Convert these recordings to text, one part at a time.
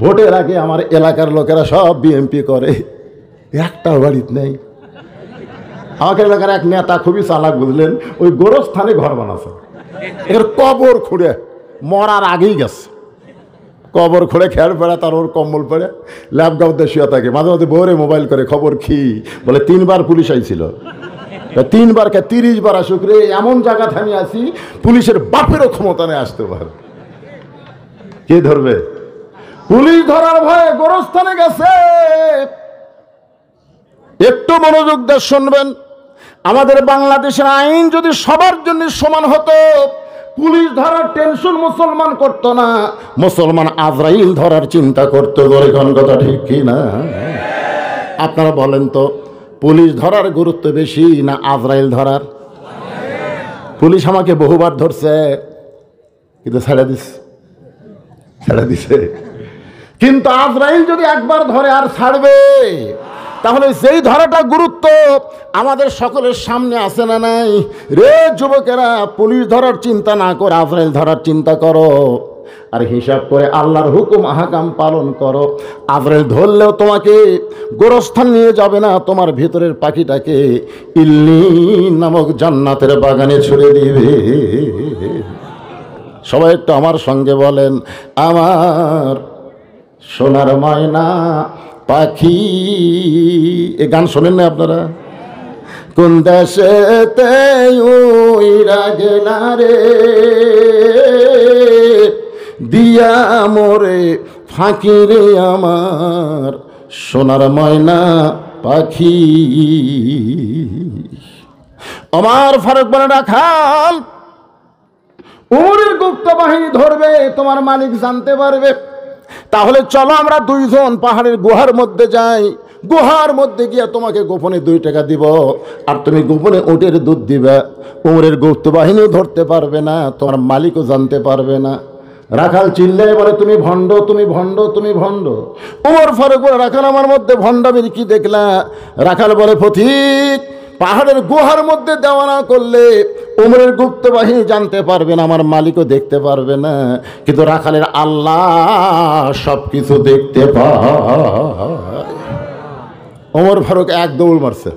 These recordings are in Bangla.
ভোটের আগে আমার এলাকার লোকেরা সব বিএমপি করে, একটা বাড়িতে নেই। আমাকে এলাকার এক নেতা খুবই চালাক, বুঝলেন, ওই গোরস্থানে ঘর বানাচ্ছে, এর কবর খুঁড়ে মরার আগেই গেছে, কবর খুঁড়ে খেয়াল পড়ে, তার ওর কম্বল পড়ে ল্যাপটপতে শুয়ে থাকে। মাঝে মাঝে বউরে মোবাইল করে খবর কি বলে, 3 বার পুলিশ আইছিল, 3 বার 30 বার আসুক রে, এমন জায়গা থামি আছি পুলিশের বাপেরও ক্ষমতা নেই আসতে পারে। কে ধরবে? পুলিশ ধরার ভয়ে গোরস্থানে গেছে। একটু মনোযোগ দিয়ে শুনবেন, আমাদের বাংলাদেশের আইন যদি সবার জন্য সমান হতো, পুলিশ ধরার টেনশন মুসলমান করতো না, মুসলমান আজরাইল ধরার চিন্তা করতো। কোন কথা ঠিক কি না? আপনারা বলেন তো, পুলিশ ধরার গুরুত্ব বেশি না আজরাইল ধরার? পুলিশ আমাকে বহুবার ধরছে, কিন্তু ছেড়ে দিছে। কিন্তু আজরাইল যদি একবার ধরে আর ছাড়বে? তাহলে যেই ধরাটা গুরুত্ব আমাদের সকলের সামনে আছে না নাই? রে যুবকেরা, পুলিশ ধরার চিন্তা না করে আজরাইল ধরার চিন্তা করো, আর হিসাব করে আল্লাহর হুকুম আহকাম পালন করো। আজরাইল ধরলেও তোমাকে গোরস্থান নিয়ে যাবে না, তোমার ভিতরের পাখিটাকে ইল্লিন নামক জান্নাতের বাগানে ছুড়ে দিবে। সবাই একটু আমার সঙ্গে বলেন, আমার সোনার ময়না পাখি। এ গান শোনেন না আপনারা? কোন দেশেতে উইরা গেলা রে, দিয়া মোরে ফাঁকি রে আমার সোনার ময়না পাখি। আমার ফারুক বলে রাখাল, উমরের গুপ্ত বাহিনী ধরবে, তোমার মালিক জানতে পারবে। তাহলে চলো আমরা 2 জন পাহাড়ের গুহার মধ্যে যাই, গুহার মধ্যে গিয়ে তোমাকে গোপনে 2 টাকা দিব, আর তুমি গোপনে উটের দুধ দিবে। উমরের গুপ্ত বাহিনীও ধরতে পারবে না, তোমার মালিকও জানতে পারবে না। রাখাল চিল্লায় বলে, তুমি ভণ্ড, তুমি ভণ্ড, তুমি ভণ্ড। উমর ফারুক বলে, রাখাল আমার মধ্যে ভণ্ডামির কি দেখলা? রাখাল বলে, পথিক, পাহাড়ের গুহার মধ্যে দেওয়ানা করলে উমরের গুপ্ত বাহিনী জানতে পারবে না, আমার মালিকও দেখতে পারবে না, কিন্তু রাখালের আল্লাহ সব কিছু দেখতে পায়। ওমর ফারুক এক দৌড় মারছে,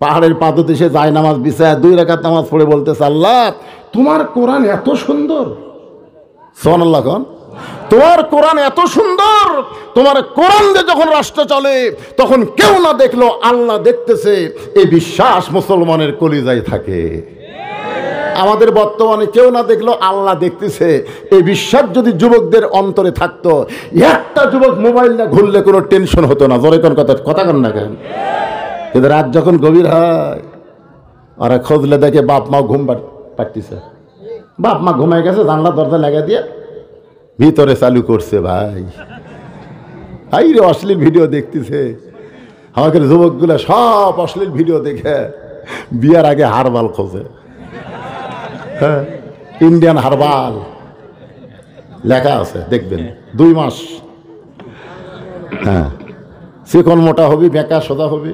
পাহাড়ের পাদদেশে যায় নামাজ বিছায় 2 রাকাত নামাজ পড়ে বলতেছে, আল্লাহ তোমার কোরআন এত সুন্দর। সুবহানাল্লাহ কোন? তোমার কোরআন এত সুন্দর, তোমার কোরআন দিয়ে যখন রাষ্ট্র চলে তখন কেউ না দেখলো আল্লাহ দেখতেছে, এই বিশ্বাস মুসলমানের কলিজায় থাকে। আমাদের বর্তমানে কেউ না দেখলো আল্লাহ দেখতেছে, এই বিশ্বাস যদি যুবকদের অন্তরে থাকতো, একটা যুবক মোবাইল না ঘুরলে কোনো টেনশন হতো না। জোরে কোন কথা কন না কেন? কিন্তু রাত যখন গভীর হয়, ওরা খোঁজলে দেখে বাপ মা ঘুম পাড়তেছে, বাপ মা ঘুমাই গেছে, জানলা দরজা লাগা দিয়ে ভিতরে চালু করছে। ভাই এই রে অশ্লীল ভিডিও দেখতেছে। আমাদের যুবকগুলো সব অশ্লীল ভিডিও দেখে বিয়ার আগে হারবাল খোঁজে। হ্যাঁ, ইন্ডিয়ান হারবাল লেখা আছে, দেখবেন 2 মাস। হ্যাঁ, চিকন মোটা হবি, বেকা সোজা হবি।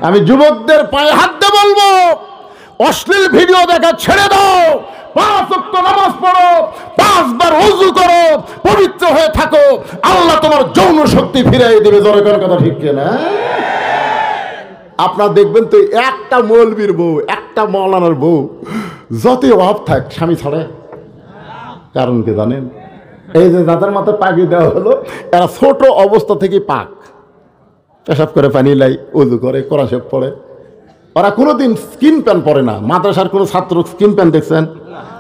আমি যুবকদের পায়ে হাত দিয়ে বলবো, অশ্লীল ভিডিও দেখা ছেড়ে দাও, 5 ওয়াক্ত নামাজ পড়ো, 5 বার ওযু করো, পবিত্র হয়ে থাকো, আল্লাহ তোমার যৌন শক্তি ফিরিয়ে দেবে। জোরে কোন কথা ঠিক কিনা? আপনারা দেখবেন তো, একটা মৌলবীর বউ, একটা মৌলানার বউ যতই অভাব থাক স্বামী ছাড়ে। কারণ কি জানেন? এই যে যাদের মাথায় পাগড়ি দেওয়া হলো, এরা ছোট অবস্থা থেকে পাক, পেশাব করে পানি লাই, ওযু করে, কোরআন শরীফ পড়ে। ওরা কোনোদিন স্কিন প্যান্ট পরে না। মাদ্রাসার কোনো ছাত্র স্কিন প্যান্ট দেখছেন?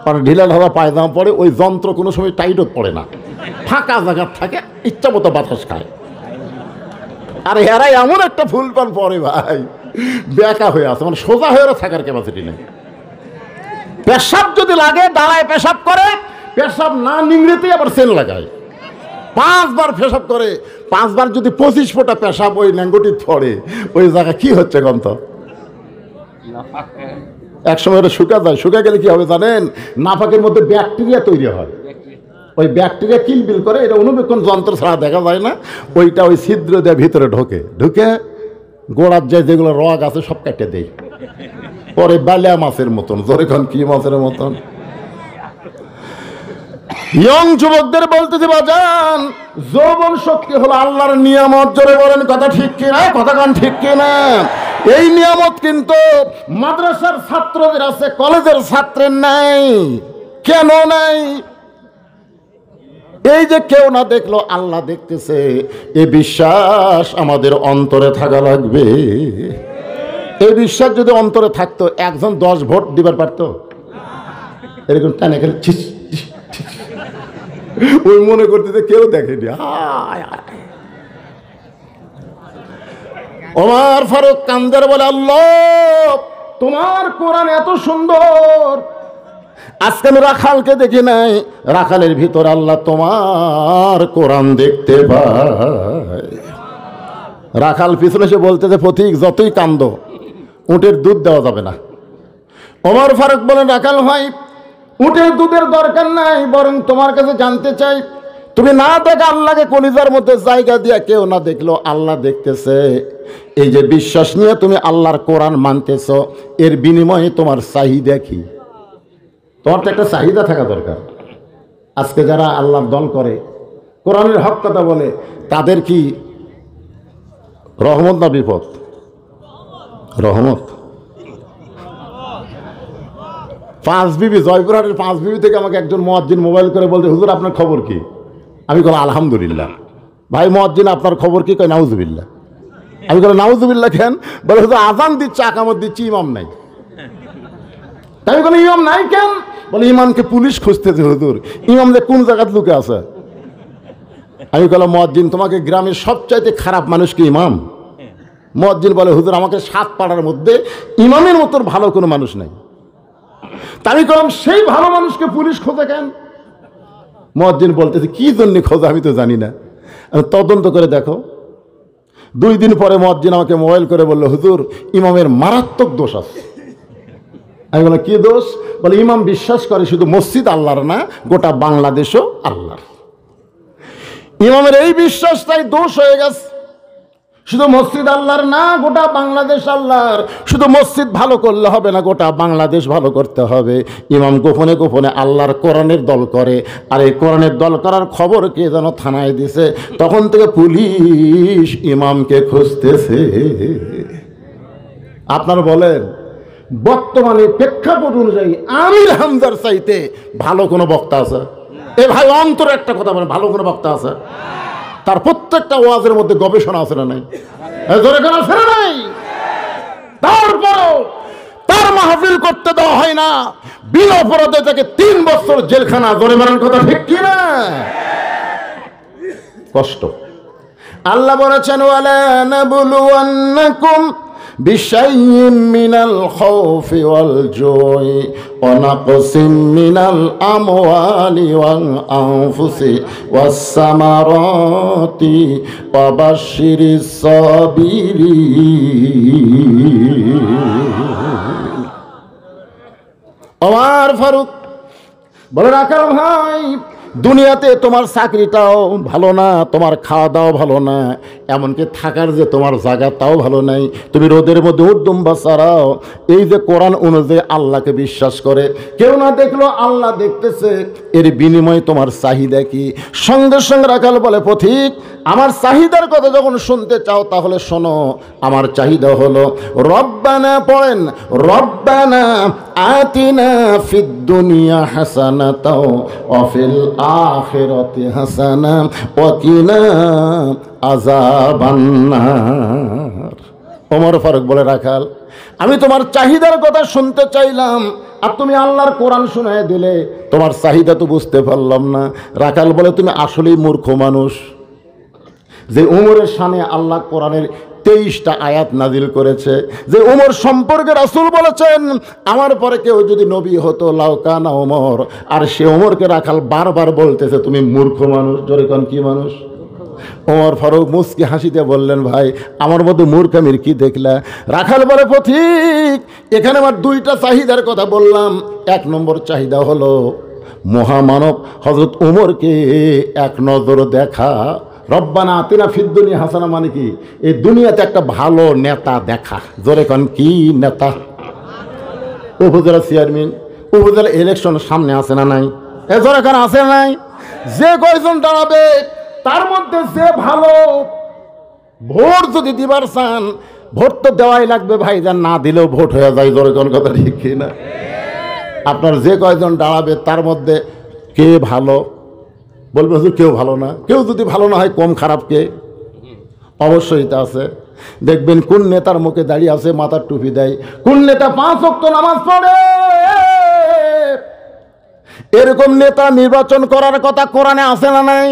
ওরা ঢিলা ঢালা পায়জামা পরে, ওই যন্ত্র কোনো সময় টাইটও পড়ে না, ফাঁকা জায়গা থাকে, ইচ্ছা মতো বাতাস খায়। আর এরা এমন একটা ফুল প্যান্ট পরে ভাই, বেকা হয়ে আছে, মানে সোজা হয়ে থাকার ক্যাপাসিটি নেই। পেশাব যদি লাগে দাঁড়ায় পেশাব করে, পেশাব না নিংড়েতেই আবার সেল লাগায়। 5 বার পেশাব করে, 5 বার যদি 25 ফোঁটা পেশাব ওই ল্যাঙ্গুটি পড়ে, ওই জায়গা কি হচ্ছে গন্ত? এক সময় ওটা শুকা যায়। শুকা গেলে কি হবে জানেন? নাপাকের মধ্যে ব্যাকটেরিয়া তৈরি হয়, ওই ব্যাকটেরিয়া কিলবিল করে, এটা অনুবীক্ষণ যন্ত্র ছাড়া দেখা যায় না। ওইটা ওই ছিদ্র দিয়ে ভিতরে ঢুকে গোড়ার যায় যেগুলো রগ আছে সব কেটে দেয়, পরে বালিয়া মাছের মতন। জোরে খান কি মাছের মতন? ইয়ং যুবকদের বলতেছে বাজান, যৌবন শক্তি হলো আল্লাহর নিয়ামত। জোরে বলেন কথা ঠিক কিনা, কথা কান ঠিক কিনা? এই নিয়ামত কিন্তু মাদ্রাসার ছাত্রদের আছে, কলেজের ছাত্রের নাই। কেন নাই? এই যে কেউ না দেখলো আল্লাহ দেখতেছে, এই বিশ্বাস আমাদের অন্তরে থাকা লাগবে। এই বিশ্বাস যদি অন্তরে থাকতো, একজন 10 ভোট দিবার পারতো? এরকম টানে খেলে ওই মনে করতে কেউ দেখেনি। ওমর ফারুক কান্দের বলে, আল্লাহ তোমার কোরআন এত সুন্দর, আজকে আমি রাখালকে দেখি নাই, রাখালের ভিতর আল্লাহ তোমার কোরআন দেখতে পাই। রাখাল পিছনে সে বলতেছে, পথিক যতই কান্দ উটের দুধ দেওয়া যাবে না। ওমর ফারুক বলেন, রাখাল ভাই উটের দুধের দরকার নাই, বরং তোমার কাছে জানতে চাই, তুমি না দেখে আল্লাহকে কলিজার মধ্যে জায়গা দিয়া কেউ না দেখলো আল্লাহ দেখতেছে, এই যে বিশ্বাস নিয়ে তুমি আল্লাহর কোরআন মানতেছ, এর বিনিময়ে তোমার চাহিদা কি? তোমার তো একটা চাহিদা থাকা দরকার। আজকে যারা আল্লাহর দল করে, কোরআনের হক কথা বলে, তাদের কি রহমত না বিপদ? রহমত। 5 বিবি, জয়পুরহাটের 5 বিবি থেকে আমাকে একজন মুয়াজ্জিন মোবাইল করে বলতে, হুজুর আপনার খবর কি? আমি বললাম আলহামদুলিল্লাহ। ভাই মুয়াজ্জিন আপনার খবর কি? কয় নাউজুবিল্লাহ। আমি বললাম নাউজুবিল্লাহ কেন? বলে হুজুর আজান দিচ্ছে, আকামত দিচ্ছি, ইমাম নাই। তাই আমি বললাম ইমাম নাই কেন? বলে ইমামকে পুলিশ খুঁজতেছে হুজুর, ইমাম যে কোন জায়গায় লুকে আছে। আমি বললাম মুয়াজ্জিন তোমাকে গ্রামের সবচাইতে খারাপ মানুষ কি ইমাম? মুয়াজ্জিন বলে হুজুর আমাকে 7 পাড়ার মধ্যে ইমামের মতো ভালো কোনো মানুষ নাই। আমি বললাম সেই ভালো মানুষকে পুলিশ খোঁজে কেন? মুয়াজ্জিন বলতেছে কি জন্য খোঁজে আমি তো জানি না, তদন্ত করে দেখো। 2 দিন পরে মুয়াজ্জিন আমাকে মোবাইল করে বলল, হুজুর ইমামের মারাত্মক দোষ আছে। আমি বললাম কি দোষ? বলে ইমাম বিশ্বাস করে শুধু মসজিদ আল্লাহর না, গোটা বাংলাদেশও আল্লাহর। ইমামের এই বিশ্বাসটাই দোষ হয়ে গেছে। শুধু মসজিদ আল্লাহর না, গোটা বাংলাদেশ আল্লাহর। শুধু মসজিদ ভালো করলে হবে না, গোটা বাংলাদেশ ভালো করতে হবে। ইমাম গোপনে গোপনে আল্লাহর কোরআনের দল করে, আর এই কোরআনের দল করার খবর কে যেন থানায় দিছে, তখন থেকে পুলিশ ইমামকে খুঁজতেছে। আপনারা বলেন বর্তমানে প্রেক্ষাপট অনুযায়ী আমির হামজার চাইতে ভালো কোনো বক্তা আছে? এ ভাই অন্তরে একটা কথা বলেন, ভালো কোনো বক্তা আছে? তার প্রত্যেকটা ওয়াজের মধ্যে গবেষণা আছে না নাই? নাই? তারপরও তার মাহফিল করতে দেওয়া হয় না, বিনা অপরাধে তাকে 3 বছর জেলখানা। জরিমানার কথা ঠিক কি না? কষ্ট। আল্লাহ বলেছেন, ওয়ালা নাবলুওয়ান্নাকুম বিশাইইম মিনাল খাউফি ওয়াল জুই ওয়া নাকসিম মিনাল আমওয়ালি ওয়াল আনফুসি ওয়াস সামারাতি ওয়া বাশশিরিস সাবিরিন। ওমর ফারুক বলে, রাখাল ভাই দুনিয়াতে তোমার চাকরিটাও ভালো না, তোমার খাওয়া দাওয়া ভালো না, এমনকি থাকার যে তোমার জায়গা তাও ভালো নাই। তুমি রোদের মধ্যে উদ্দুম্বা ছাড়াও এই যে কোরআন অনুযায়ী আল্লাহকে বিশ্বাস করে, কেউ না দেখলো আল্লাহ দেখতেছে, এর বিনিময়ে তোমার চাহিদা কি? সঙ্গে সঙ্গে রাখাল বলে, পথিক আমার চাহিদার কথা যখন শুনতে চাও তাহলে শোনো। আমার চাহিদা হলো রব্বানা, পড়েন রব্বানা আতিনা ফিদ দুনিয়া হাসানাতাও ওয়া ফিল আখিরাতি হাসানা ওয়া কিনা আযাবান নার। ওমর ফারুক বলে, রাখাল আমি তোমার চাহিদার কথা শুনতে চাইলাম, আর তুমি আল্লাহর কোরআন শোনায় দিলে, তোমার চাহিদা তো বুঝতে পারলাম না। রাখাল বলে, তুমি আসলেই মূর্খ মানুষ। যে উমরের সামনে আল্লাহ কোরআনের 23টা আয়াত নাজিল করেছে, যে উমর সম্পর্কে রাসূল বলেছেন আমার পরে কেউ যদি নবী হতো লাউকানা ওমর, আর সে ওমরকে রাখাল বারবার বলতেছে তুমি মূর্খ মানুষ। জোরে কোন কি মানুষ? ওমর ফারুক মুস্কি হাসিতে বললেন, ভাই আমার মধ্যে মূর্খামির কি দেখলা? রাখাল বলে, পথিক এখানে আমার 2টা চাহিদার কথা বললাম। 1 নম্বর চাহিদা হলো মহামানব হযরত ওমরকে এক নজর দেখা। রব্বানা আতিনা ফিদ দুনিয়া হাসানা মানে কি? এই দুনিয়াতে একটা ভালো নেতা দেখা। জোরে কোন কি নেতা? উপজেলা চেয়ারম্যান, উপজেলা ইলেকশন সামনে আছে না নাই? এজোর এখানে আছে নাই? যে কয়জন দাঁড়াবে তার মধ্যে যে ভালো, ভোট যদি দিবার চান ভোট তো দেওয়াই লাগবে ভাই, যা না দিলেও ভোট হয়ে যায়। জোরে কোন কথা ঠিক কিনা? আপনার যে কয়জন দাঁড়াবে তার মধ্যে কে ভালো, বলবে হুজুর কেউ ভালো না। কেউ যদি ভালো না হয় কম খারাপ কে? অবশ্যই তা আছে। দেখবেন কোন নেতার মুখে দাঁড়িয়ে আছে, মাথার টুপি দেয়, কোন নেতা 5 ওয়াক্ত নামাজ পড়ে। এরকম নেতা নির্বাচন করার কথা কোরআনে আছে না নাই?